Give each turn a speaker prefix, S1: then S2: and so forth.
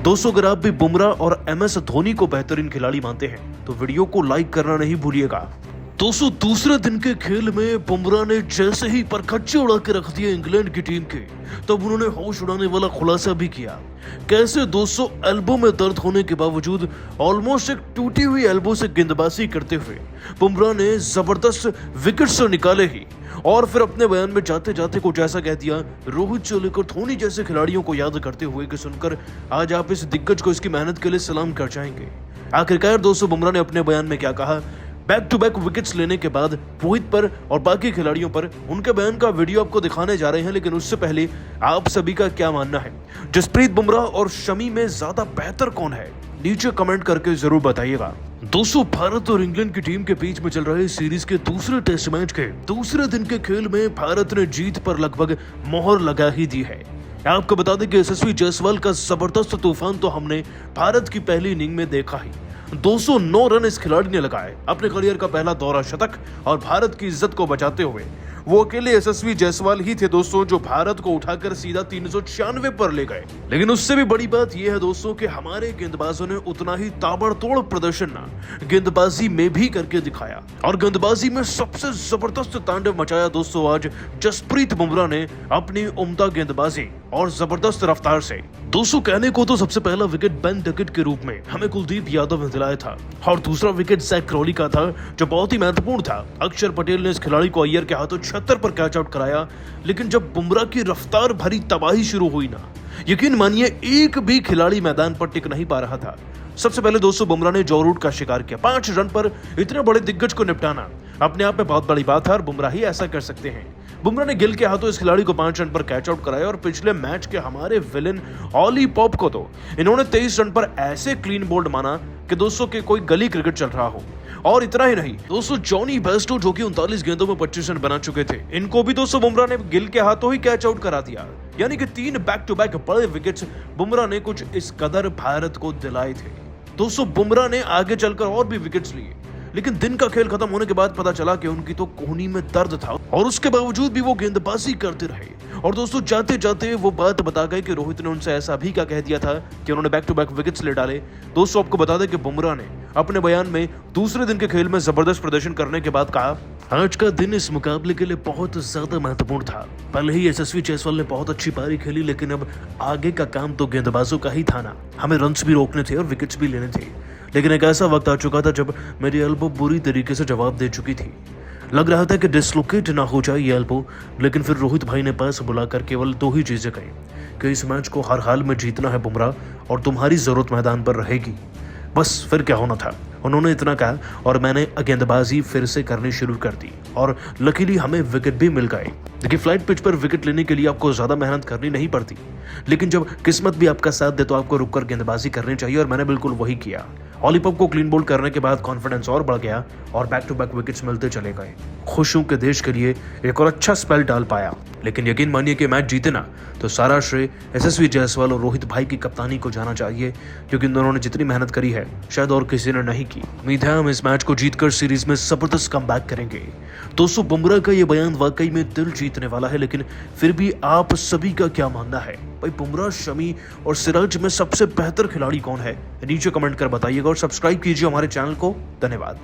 S1: दोस्तों अगर आप भी बुमराह और एमएस धोनी को बेहतरीन खिलाड़ी मानते हैं तो वीडियो को लाइक करना नहीं भूलिएगा। दोस्तों दूसरे दिन के खेल में बुमराह ने जैसे ही परखच्चे उड़ा के रख दिए इंग्लैंड की टीम के, तब उन्होंने होश उड़ाने वाला खुलासा भी किया। कैसे दोस्तों एल्बो में दर्द होने के बावजूद ऑलमोस्ट एक टूटी हुई एल्बो से गेंदबाजी करते हुए बुमराह ने जबरदस्त विकेट से निकाले ही, और फिर अपने बयान में जाते जाते कुछ ऐसा कह दिया, रोहित से लेकर धोनी जैसे खिलाड़ियों को याद करते हुए कि सुनकर आज आप इस दिग्गज को इसकी मेहनत के लिए सलाम कर जाएंगे। आखिरकार दोस्तों बुमराह ने अपने बयान में क्या कहा, बैक टू बैक विकेट्स लेने के बाद रोहित पर और बाकी खिलाड़ियों पर उनके बयान का वीडियो आपको दिखाने जा रहे हैं, लेकिन उससे पहले आप सभी का क्या मानना है, जसप्रीत बुमराह और शमी में ज्यादा बेहतर कौन है, नीचे कमेंट करके जरूर बताइएगा। दोस्तों भारत और इंग्लैंड की टीम के बीच में चल रहे सीरीज के दूसरे टेस्ट मैच के दूसरे दिन के खेल में भारत ने जीत पर लगभग मोहर लगा ही दी है। आपको बता दें कि यशस्वी जायसवाल का जबरदस्त तूफान तो हमने भारत की पहली इनिंग में देखा ही। 209 रन इस खिलाड़ी ने लगाए, अपने करियर का पहला दोहरा शतक, और भारत की इज्जत को बचाते हुए वो अकेले यशस्वी जायसवाल ही थे दोस्तों जो भारत को उठाकर सीधा 396 पर ले गए। लेकिन उससे भी बड़ी बात यह है दोस्तों कि हमारे गेंदबाजों ने उतना ही ताबड़तोड़ प्रदर्शन ना गेंदबाजी में भी करके दिखाया, और गेंदबाजी में सबसे जबरदस्त तांडव मचाया दोस्तों आज जसप्रीत बुमराह ने अपनी उम्दा गेंदबाजी और जबरदस्त रफ्तार से। दोस्तों कहने को तो सबसे पहला विकेट बेन डकेट के रूप में हमें कुलदीप यादव ने दिलाया था, और दूसरा विकेट जैक क्रॉली का था जो बहुत ही महत्वपूर्ण था। अक्षर पटेल ने इस खिलाड़ी को अय्यर के हाथों 76 पर कैच आउट कराया, लेकिन जब बुमराह की रफ्तार भरी तबाही शुरू हुई ना, यकीन मानिए एक भी खिलाड़ी मैदान पर टिक नहीं पा रहा था। सबसे पहले दोस्तों बुमराह ने जॉ रूट का शिकार किया। 5 रन पर इतने बड़े दिग्गज को निपटाना अपने आप में बहुत बड़ी बात है, और बुमराह ही ऐसा कर सकते हैं। बुमराह ने गिल के हाथों इस खिलाड़ी को 5 रन पर कैच आउट कराया, और पिछले मैच के हमारे विलेन ऑली पॉप को तो इन्होंने 23 रन पर ऐसे क्लीन बोल्ड माना कि दोस्तों के कोई गली क्रिकेट चल रहा हो। और इतना ही नहीं दोस्तों, जॉनी बेस्टो जो कि 39 गेंदों में 25 रन बना चुके थे, इनको भी दोस्तों बुमराह ने गिल के हाथों ही कैच आउट करा दिया। यानी कि 3 बैक टू बैक बड़े विकेट्स बुमराह ने कुछ इस कदर भारत को दिलाए थे। दोस्तों बुमराह ने आगे चलकर और भी विकेट्स लिए, लेकिन दिन का खेल खत्म होने के बाद पता चला कि उनकी तो कोहनी में दर्द था, और उसके बावजूद भी वो गेंदबाजी करते रहे। और दोस्तों जाते जाते वो बात बता गए कि रोहित ने उनसे ऐसा भी क्या कह दिया था कि उन्होंने बैक टू बैक विकेट्स ले डाले। दोस्तों आपको बता दें कि बुमराह ने अपने बयान में दूसरे दिन के खेल में जबरदस्त प्रदर्शन करने के बाद कहा, आज का दिन इस मुकाबले के लिए बहुत ज्यादा महत्वपूर्ण था। पहले ही यशस्वी जायसवाल ने बहुत अच्छी पारी खेली, लेकिन अब आगे का काम तो गेंदबाजों का ही था ना। हमें रन्स भी रोकने थे और विकेट्स भी लेने थे, लेकिन एक ऐसा वक्त आ चुका था जब मेरी एल्बो बुरी तरीके से जवाब दे चुकी थी। लग रहा था कि डिसलोकेट ना हो जाए ये एल्बो, लेकिन फिर रोहित भाई ने पास बुलाकर केवल 2 ही चीजें कही कि इस मैच को हर हाल में जीतना है बुमराह, और तुम्हारी जरूरत मैदान पर रहेगी। बस फिर क्या होना था, उन्होंने इतना कहा और मैंने गेंदबाजी फिर से करनी शुरू कर दी, और लकीली हमें विकेट भी मिल गए। देखिए फ्लाइट पिच पर विकेट लेने के लिए आपको ज्यादा मेहनत करनी नहीं पड़ती, लेकिन जब किस्मत भी आपका साथ दे तो आपको रुककर गेंदबाजी करनी चाहिए, और मैंने बिल्कुल वही किया। ऑली पॉप को क्लीन बोल्ड करने के बाद कॉन्फिडेंस और बढ़ गया, और बैक टू बैक विकेट्स मिलते चले गए। खुश हूं कि देश के लिए एक और अच्छा स्पेल डाल पाया, लेकिन यकीन मानिए कि मैच जीते ना तो सारा श्रेय यशस्वी जायसवाल और रोहित भाई की कप्तानी को जाना चाहिए, क्योंकि इन दोनों ने जितनी मेहनत करी है शायद और किसी ने नहीं की। उम्मीद है हम इस मैच को जीतकर सीरीज में जबरदस्त कमबैक करेंगे। दोस्तों बुमराह का ये बयान वाकई में दिल जीतने वाला है, लेकिन फिर भी आप सभी का क्या मानना है भाई, बुमराह, शमी और सिराज में सबसे बेहतर खिलाड़ी कौन है, नीचे कमेंट कर बताइएगा और सब्सक्राइब कीजिए हमारे चैनल को। धन्यवाद।